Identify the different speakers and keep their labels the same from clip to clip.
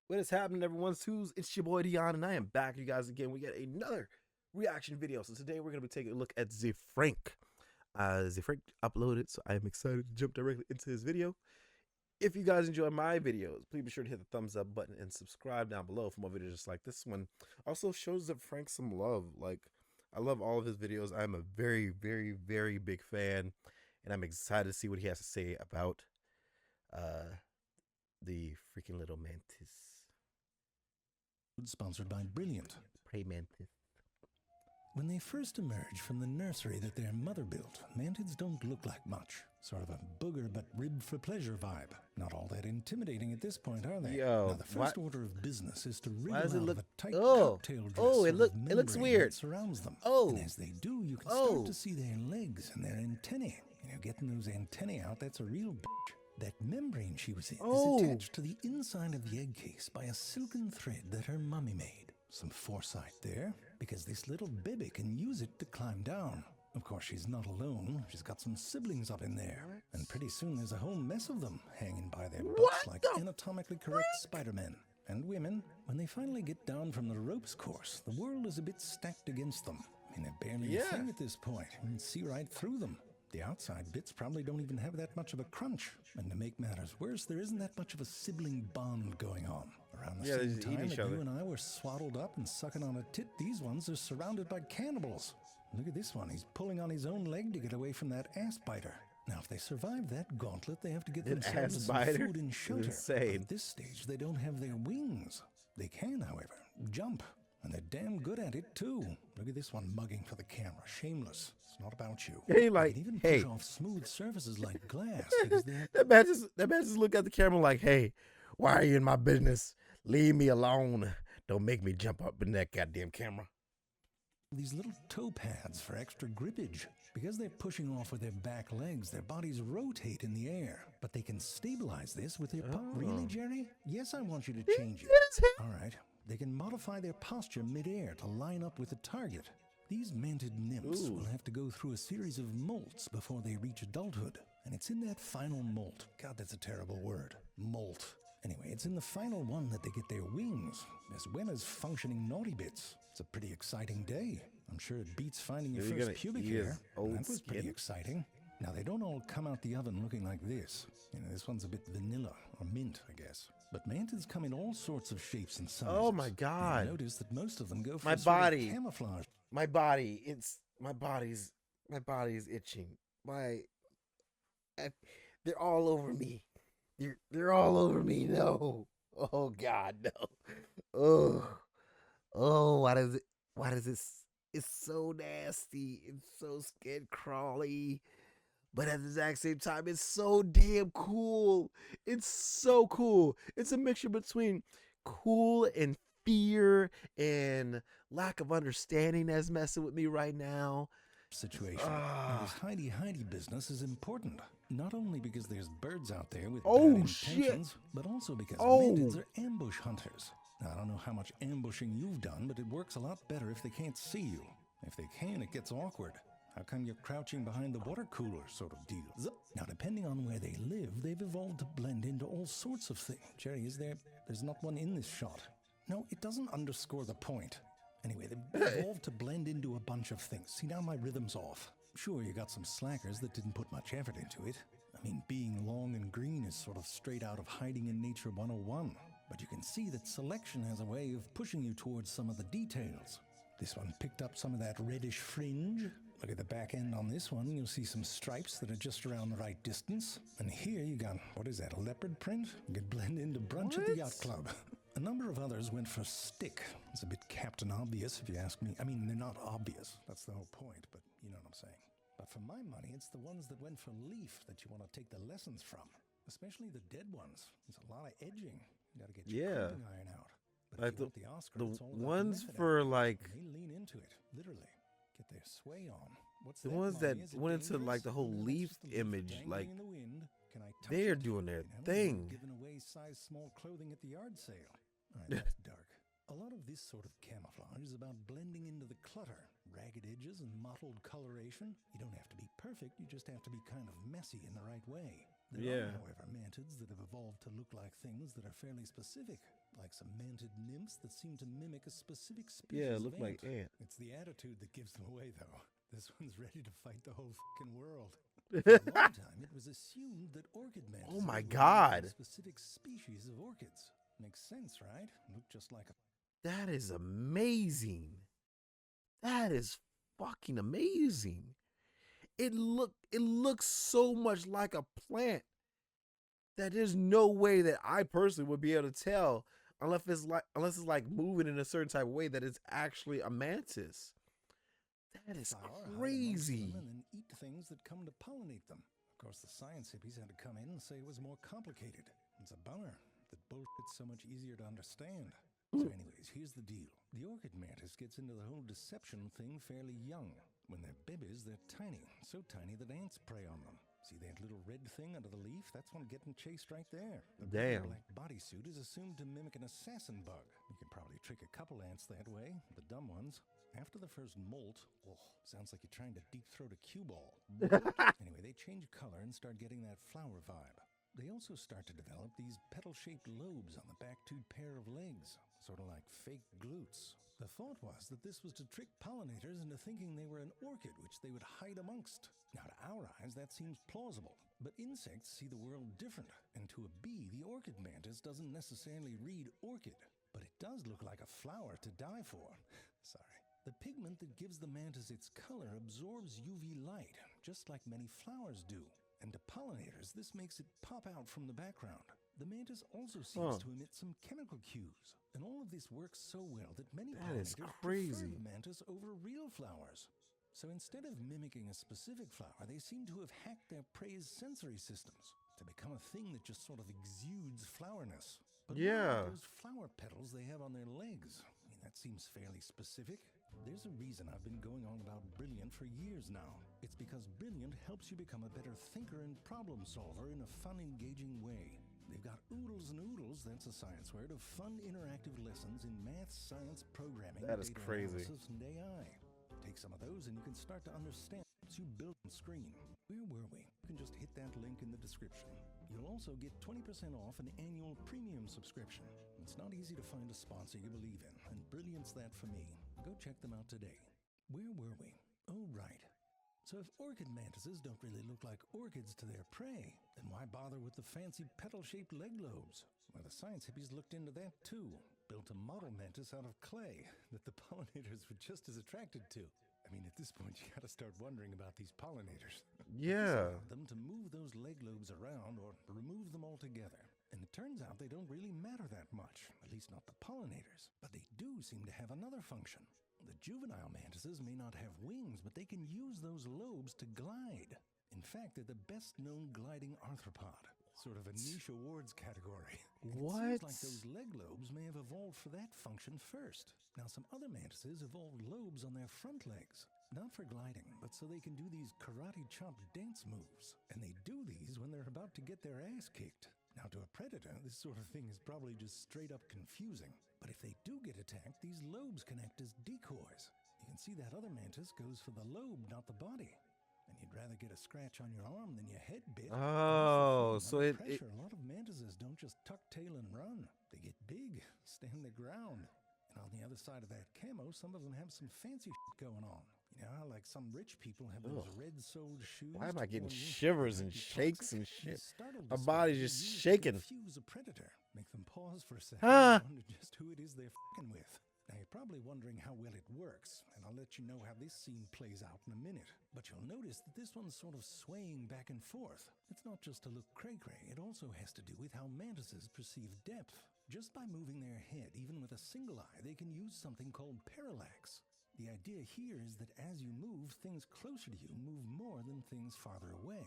Speaker 1: What is happening, everyone? It's your boy Dion, and I am back, you guys, again. We get another reaction video. So today we're gonna be taking a look at Z Frank. Z Frank uploaded, so I am excited to jump directly into this video. If you guys enjoy my videos, please be sure to hit the thumbs up button and subscribe down below for more videos just like this one. Also shows Z Frank some love. Like, I love all of his videos. I'm a very, very, very big fan, and I'm excited to see what he has to say about uh the freaking little mantis.
Speaker 2: Sponsored by Brilliant.
Speaker 1: Pray mantis.
Speaker 2: When they first emerge from the nursery that their mother built, mantids don't look like much. Sort of a booger but rib for pleasure vibe. Not all that intimidating at this point, are they?
Speaker 1: Yo,
Speaker 2: now, the first order of business is to rig
Speaker 1: why does
Speaker 2: them
Speaker 1: it
Speaker 2: out
Speaker 1: look?
Speaker 2: of a tight
Speaker 1: Oh,
Speaker 2: cocktail dress
Speaker 1: oh,
Speaker 2: sort of
Speaker 1: it looks
Speaker 2: membrane
Speaker 1: weird.
Speaker 2: that surrounds them.
Speaker 1: Oh,
Speaker 2: and as they do, you can
Speaker 1: oh,
Speaker 2: start to see their legs and their antennae. You know, getting those antennae out, that's a real bitch. That membrane she was in is attached to the inside of the egg case by a silken thread that her mummy made. Some foresight there, because this little baby can use it to climb down. Of course, she's not alone. She's got some siblings up in there. And pretty soon there's a whole mess of them hanging by their butts like anatomically correct Spider-Men. And women, when they finally get down from the ropes course, the world is a bit stacked against them. I mean, they're barely a thing at this point. You can see right through them. The outside bits probably don't even have that much of a crunch. And to make matters worse, there isn't that much of a sibling bond going on. Around the same time that you and I were swaddled up and sucking on a tit, these ones are surrounded by cannibals. Look at this one. He's pulling on his own leg to get away from that ass biter. Now, if they survive that gauntlet, they have to get themselves some food and shelter. At this stage, they don't have their wings. They can, however, jump. And they're damn good at it, too. Look at this one mugging for the camera. Shameless. It's not about you.
Speaker 1: Hey, like,
Speaker 2: they can even push off smooth surfaces like glass.
Speaker 1: that man just look at the camera like, hey, why are you in my business? Leave me alone. Don't make me jump up in that goddamn camera.
Speaker 2: These little toe pads for extra grippage. Because they're pushing off with their back legs, their bodies rotate in the air. But they can stabilize this with their Really, Jerry? Yes, I want you to change it. All right. They can modify their posture mid-air to line up with the target. These mantid nymphs will have to go through a series of molts before they reach adulthood. And it's in that final molt. God, that's a terrible word. Molt. Anyway, it's in the final one that they get their wings, as well as functioning naughty bits. It's a pretty exciting day. I'm sure it beats finding your first pubic hair. That was pretty exciting. Now, they don't all come out the oven looking like this. You know, this one's a bit vanilla, or mint, I guess. But mantids come in all sorts of shapes and sizes.
Speaker 1: Oh my God!
Speaker 2: And I noticed that most of them go for
Speaker 1: my body,
Speaker 2: camouflage.
Speaker 1: My body's itching. They're all over me. They're all over me. No. Oh God, no. Oh. Why does it? It's so nasty. It's so skin crawly. But at the exact same time, it's so damn cool. It's so cool. It's a mixture between cool and fear and lack of understanding that's messing with me right now.
Speaker 2: Situation. Now, this hidey business is important. Not only because there's birds out there with bad intentions, but also because mantids are ambush hunters. Now, I don't know how much ambushing you've done, but it works a lot better if they can't see you. If they can, it gets awkward. How come you're crouching behind the water cooler sort of deal? Now, depending on where they live, they've evolved to blend into all sorts of things. Jerry, there's not one in this shot. No, it doesn't underscore the point. Anyway, they've evolved to blend into a bunch of things. See, now my rhythm's off. Sure, you got some slackers that didn't put much effort into it. I mean, being long and green is sort of straight out of Hiding in Nature 101. But you can see that selection has a way of pushing you towards some of the details. This one picked up some of that reddish fringe. Look at the back end on this one. You'll see some stripes that are just around the right distance. And here you got, what is that, a leopard print? You could blend into brunch at the yacht club. A number of others went for stick. It's a bit Captain Obvious, if you ask me. I mean, they're not obvious. That's the whole point, but you know what I'm saying. But for my money, it's the ones that went for leaf that you want to take the lessons from. Especially the dead ones. There's a lot of edging. You got to get your crimping iron out. But
Speaker 1: like
Speaker 2: if you want the Oscar,
Speaker 1: the
Speaker 2: it's all
Speaker 1: ones for like
Speaker 2: they lean into it, literally. Get their sway on. What's
Speaker 1: the ones that went into like the whole leaf image, like they're doing their thing.
Speaker 2: Giving away size small clothing at the yard sale. All right, that's dark. A lot of this sort of camouflage is about blending into the clutter, ragged edges and mottled coloration. You don't have to be perfect, you just have to be kind of messy in the right way. There are, however, mantids that have evolved to look like things that are fairly specific. like some mantid nymphs that seem to mimic a specific species
Speaker 1: Yeah,
Speaker 2: of
Speaker 1: look like ant.
Speaker 2: It's the attitude that gives them away, though. This one's ready to fight the whole fucking world. For a long time, it was assumed that orchid mantises
Speaker 1: Oh my
Speaker 2: were
Speaker 1: God.
Speaker 2: a specific species of orchids. Makes sense, right? Look just like a...
Speaker 1: That is amazing. That is fucking amazing. It looks so much like a plant that there's no way that I personally would be able to tell unless it's like moving in a certain type of way that it's actually a mantis. That is crazy.
Speaker 2: And then eat things that come to pollinate them. Of course, the science hippies had to come in and say it was more complicated. It's a bummer that bullshit's so much easier to understand. So anyways, here's the deal. The orchid mantis gets into the whole deception thing fairly young. When they're babies, they're tiny, so tiny that ants prey on them. See that little red thing under the leaf? That's one getting chased right there. The
Speaker 1: Damn.
Speaker 2: black bodysuit is assumed to mimic an assassin bug. You can probably trick a couple ants that way, the dumb ones. After the first molt, sounds like you're trying to deep throat a cue ball. Anyway, they change color and start getting that flower vibe. They also start to develop these petal-shaped lobes on the back two pair of legs, sort of like fake glutes. The thought was that this was to trick pollinators into thinking they were an orchid, which they would hide amongst. Now, to our eyes, that seems plausible. But insects see the world different, and to a bee, the orchid mantis doesn't necessarily read orchid. But it does look like a flower to die for. Sorry. The pigment that gives the mantis its color absorbs UV light, just like many flowers do. And to pollinators, this makes it pop out from the background. The mantis also seems to emit some chemical cues. And all of this works so well that many pollinators prefer the mantis over real flowers. So instead of mimicking a specific flower, they seem to have hacked their prey's sensory systems to become a thing that just sort of exudes flowerness. But those flower petals they have on their legs, I mean, that seems fairly specific. There's a reason I've been going on about Brilliant for years now. It's because Brilliant helps you become a better thinker and problem solver in a fun, engaging way. They've got oodles and oodles, that's a science word, of fun, interactive lessons in math, science, programming,
Speaker 1: that is
Speaker 2: data
Speaker 1: crazy.
Speaker 2: analysis, and AI. Take some of those and you can start to understand what you build on screen. Where were we? You can just hit that link in the description. You'll also get 20% off an annual premium subscription. It's not easy to find a sponsor you believe in, and Brilliant's that for me. Go check them out today. Where were we? Oh, right. So if orchid mantises don't really look like orchids to their prey, then why bother with the fancy petal-shaped leg lobes? Well, the science hippies looked into that too. Built a model mantis out of clay that the pollinators were just as attracted to. I mean, at this point, you gotta start wondering about these pollinators.
Speaker 1: Yeah.
Speaker 2: Them to move those leg lobes around or remove them altogether. And it turns out they don't really matter that much, at least not the pollinators. But they do seem to have another function. The juvenile mantises may not have wings, but they can use those lobes to glide. In fact, they're the best-known gliding arthropod. Sort of a niche awards category.
Speaker 1: What?
Speaker 2: It seems like those leg lobes may have evolved for that function first. Now, some other mantises evolved lobes on their front legs. Not for gliding, but so they can do these karate chop dance moves. And they do these when they're about to get their ass kicked. Now, to a predator, this sort of thing is probably just straight up confusing. But if they do get attacked, these lobes can act as decoys. You can see that other mantis goes for the lobe, not the body. And you'd rather get a scratch on your arm than your head bit.
Speaker 1: Oh, so
Speaker 2: a lot of mantises don't just tuck tail and run. They get big, stand their ground. And on the other side of that camo, some of them have some fancy shit going on. You know how like some rich people have those red-soled shoes?
Speaker 1: Why am I getting shivers and shakes and shit? My body's just
Speaker 2: to
Speaker 1: shaking.
Speaker 2: confuse a predator, make them pause for a second and wonder just who it is they're fucking with. Now you're probably wondering how well it works, and I'll let you know how this scene plays out in a minute. But you'll notice that this one's sort of swaying back and forth. It's not just to look cray-cray, it also has to do with how mantises perceive depth. Just by moving their head, even with a single eye, they can use something called parallax. The idea here is that as you move, things closer to you move more than things farther away.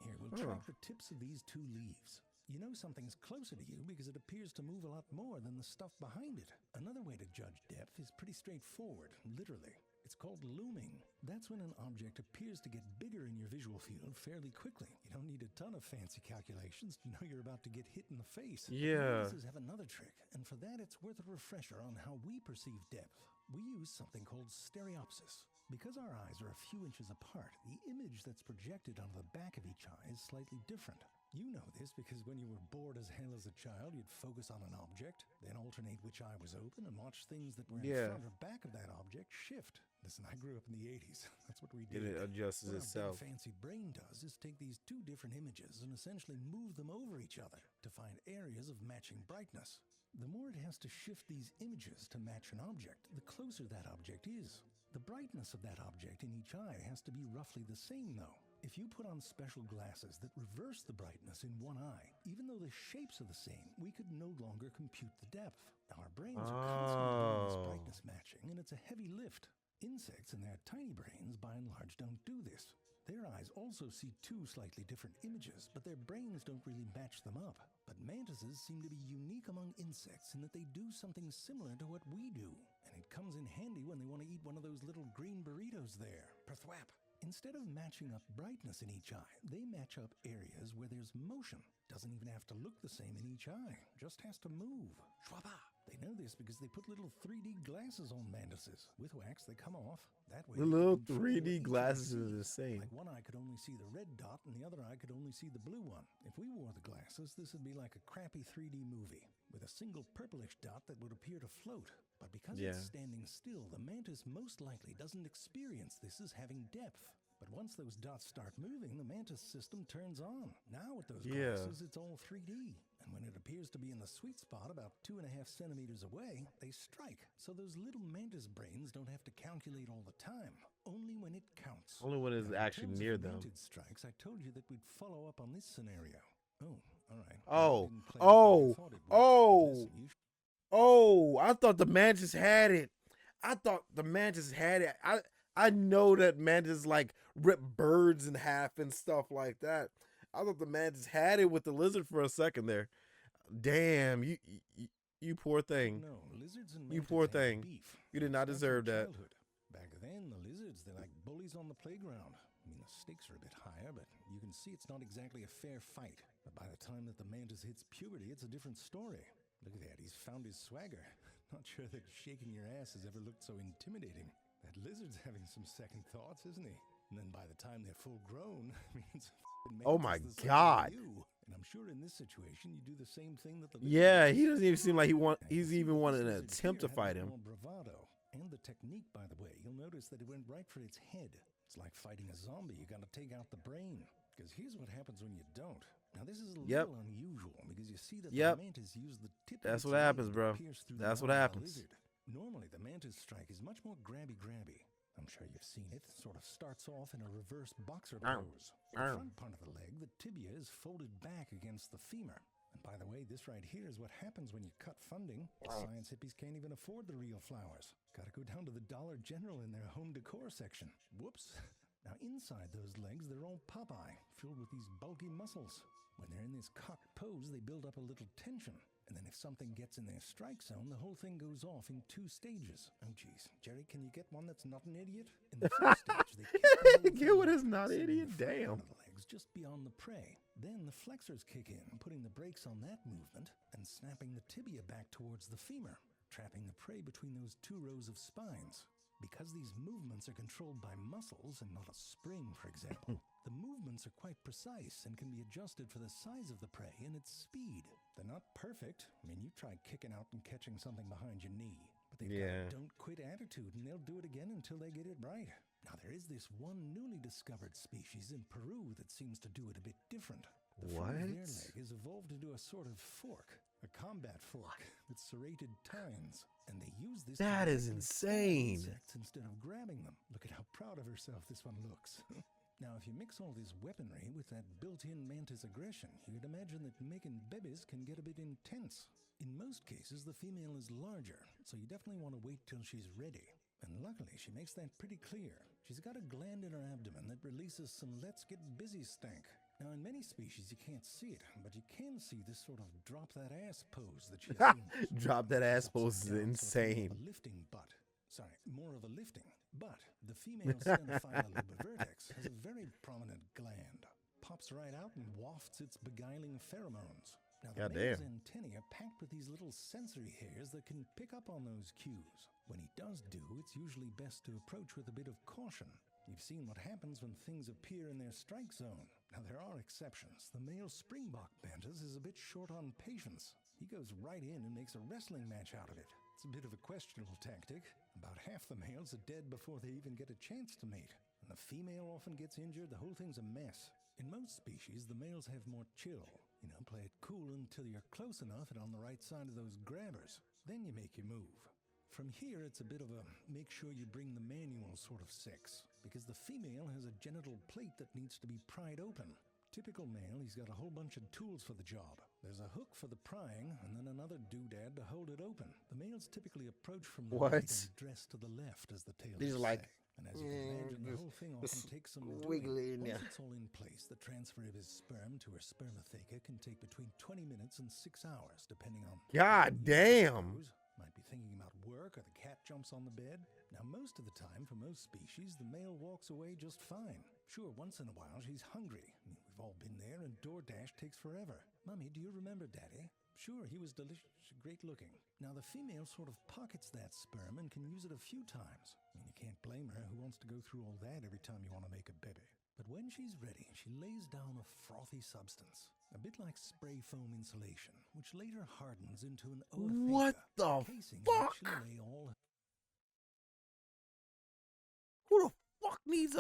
Speaker 2: Here, we'll track the tips of these two leaves. You know something's closer to you because it appears to move a lot more than the stuff behind it. Another way to judge depth is pretty straightforward, literally. It's called looming. That's when an object appears to get bigger in your visual field fairly quickly. You don't need a ton of fancy calculations to know you're about to get hit in the face.
Speaker 1: Yeah.
Speaker 2: Mantises have another trick, and for that it's worth a refresher on how we perceive depth. We use something called stereopsis. Because our eyes are a few inches apart, the image that's projected onto the back of each eye is slightly different. You know this because when you were bored as hell as a child, you'd focus on an object, then alternate which eye was open and watch things that were in front or back of that object shift. Listen, I grew up in the 80s. That's what we did.
Speaker 1: It adjusts
Speaker 2: what
Speaker 1: itself.
Speaker 2: What our big fancy brain does is take these two different images and essentially move them over each other to find areas of matching brightness. The more it has to shift these images to match an object, the closer that object is. The brightness of that object in each eye has to be roughly the same, though. If you put on special glasses that reverse the brightness in one eye, even though the shapes are the same, we could no longer compute the depth. Now, our brains are constantly doing this brightness matching, and it's a heavy lift. Insects and their tiny brains, by and large, don't do this. Their eyes also see two slightly different images, but their brains don't really match them up. But mantises seem to be unique among insects in that they do something similar to what we do. And it comes in handy when they want to eat one of those little green burritos there. Perthwap. Instead of matching up brightness in each eye, they match up areas where there's motion. Doesn't even have to look the same in each eye, just has to move. Schwaba! They know this because they put little 3D glasses on mantises. With wax, they come off. That way,
Speaker 1: the little 3D glasses are the same.
Speaker 2: Like one eye could only see the red dot and the other eye could only see the blue one. If we wore the glasses, this would be like a crappy 3D movie with a single purplish dot that would appear to float. But because it's standing still, the mantis most likely doesn't experience this as having depth. But once those dots start moving, the mantis system turns on. Now with those glasses, it's all 3D. And when it appears to be in the sweet spot about 2.5 centimeters away, they strike. So those little mantis brains don't have to calculate all the time, only when it counts.
Speaker 1: Only when it's actually near them.
Speaker 2: Mantis strikes, I told you that we'd follow up on this scenario. Oh, all right.
Speaker 1: I thought the mantis had it. I know that mantis like rip birds in half and stuff like that. I thought the mantis had it with the lizard for a second there. Damn, you poor thing.
Speaker 2: No, lizards and
Speaker 1: you poor thing.
Speaker 2: Beef.
Speaker 1: You did not deserve that.
Speaker 2: Back then, the lizards, they're like bullies on the playground. I mean, the stakes are a bit higher, but you can see it's not exactly a fair fight. But by the time that the mantis hits puberty, it's a different story. Look at that, he's found his swagger. Not sure that shaking your ass has ever looked so intimidating. That lizard's having some second thoughts, isn't he? And then by the time they're full grown, I mean, it's
Speaker 1: oh my God.
Speaker 2: And I'm sure in this situation, you do the same thing that the
Speaker 1: he doesn't even seem like he's even wanting to attempt to fight him.
Speaker 2: Bravado. And the technique, by the way, you'll notice that it went right for its head. It's like fighting a zombie. You got to take out the brain. Because here's what happens when you don't. Now, this is a little unusual because you see that the mantis use the tip of
Speaker 1: That's
Speaker 2: its
Speaker 1: what happens, bro.
Speaker 2: That's
Speaker 1: what happens.
Speaker 2: Normally, the mantis strike is much more grabby. I'm sure you've seen it. Sort of starts off in a reverse boxer pose. The front part of the leg, the tibia, is folded back against the femur. And by the way, this right here is what happens when you cut funding. Science hippies can't even afford the real flowers. Gotta go down to the Dollar General in their home decor section. Whoops. Now inside those legs, they're all Popeye, filled with these bulky muscles. When they're in this cocked pose, they build up a little tension. And then if something gets in their strike zone, the whole thing goes off in 2 stages. Oh, geez. Jerry, can you get one that's not an idiot? In the first stage, they
Speaker 1: get one that's not an idiot? Damn.
Speaker 2: The legs just beyond the prey. Then the flexors kick in, putting the brakes on that movement and snapping the tibia back towards the femur, trapping the prey between those 2 rows of spines. Because these movements are controlled by muscles and not a spring, for example, the movements are quite precise and can be adjusted for the size of the prey and its speed. They're not perfect. I mean, you try kicking out and catching something behind your knee. But they've got a don't quit attitude, and they'll do it again until they get it right. Now, there is this one newly discovered species in Peru that seems to do it a bit different. The front of their leg is evolved into a sort of fork, a combat fork with serrated tines. And they use this
Speaker 1: That is insane.
Speaker 2: Instead of grabbing them. Look at how proud of herself this one looks. Now, if you mix all this weaponry with that built-in mantis aggression, you'd imagine that making babies can get a bit intense. In most cases, the female is larger, so you definitely want to wait till she's ready. And luckily, she makes that pretty clear. She's got a gland in her abdomen that releases some let's get busy stank. Now, in many species, you can't see it, but you can see this sort of drop that ass pose that she assumes.
Speaker 1: Drop that ass pose is insane.
Speaker 2: Sort of a lifting butt. Sorry, more of a lifting. But the female stenophila lubrivertex has a very prominent gland. Pops right out and wafts its beguiling pheromones. Now, the male's antennae are packed with these little sensory hairs that can pick up on those cues. When he does do, it's usually best to approach with a bit of caution. You've seen what happens when things appear in their strike zone. Now, there are exceptions. The male springbok Mantis is a bit short on patience. He goes right in and makes a wrestling match out of it. It's a bit of a questionable tactic. About half the males are dead before they even get a chance to mate. And the female often gets injured. The whole thing's a mess. In most species, the males have more chill. You know, play it cool until you're close enough and on the right side of those grabbers. Then you make your move. From here, it's a bit of a make sure you bring the manual sort of sex, because the female has a genital plate that needs to be pried open. Typical male, he's got a whole bunch of tools for the job. There's a hook for the prying, and then another doodad to hold it open. The males typically approach from the right and dress to the left, as the tailors say. And as you can imagine, the whole thing often takes some doing. Once it's all in place, the transfer of his sperm to her spermatheca can take between 20 minutes and 6 hours, depending on...
Speaker 1: God damn!
Speaker 2: Might be thinking about work, or the cat jumps on the bed. Now, most of the time, for most species, the male walks away just fine. Sure, once in a while, she's hungry. We've all been there, and DoorDash takes forever. Mummy, do you remember Daddy? Sure, he was delicious, great looking. Now, the female sort of pockets that sperm and can use it a few times. I mean, you can't blame her. Who wants to go through all that every time you want to make a baby? But when she's ready, she lays down a frothy substance, a bit like spray foam insulation, which later hardens into an ootheca.
Speaker 1: What the fuck? Who the fuck needs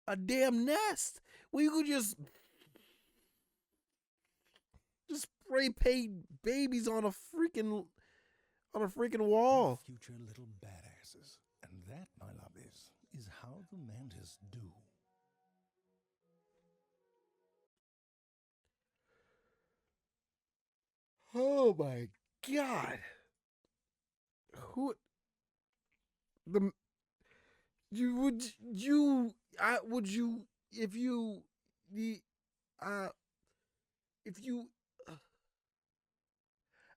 Speaker 1: a damn nest? Well, you could just spray paint babies on a freaking wall.
Speaker 2: Future little badasses. And that, my love, is how the mantis do.
Speaker 1: Oh my God. Who the you would you I would you if you the if you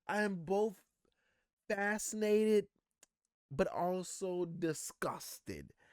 Speaker 1: I am both fascinated but also disgusted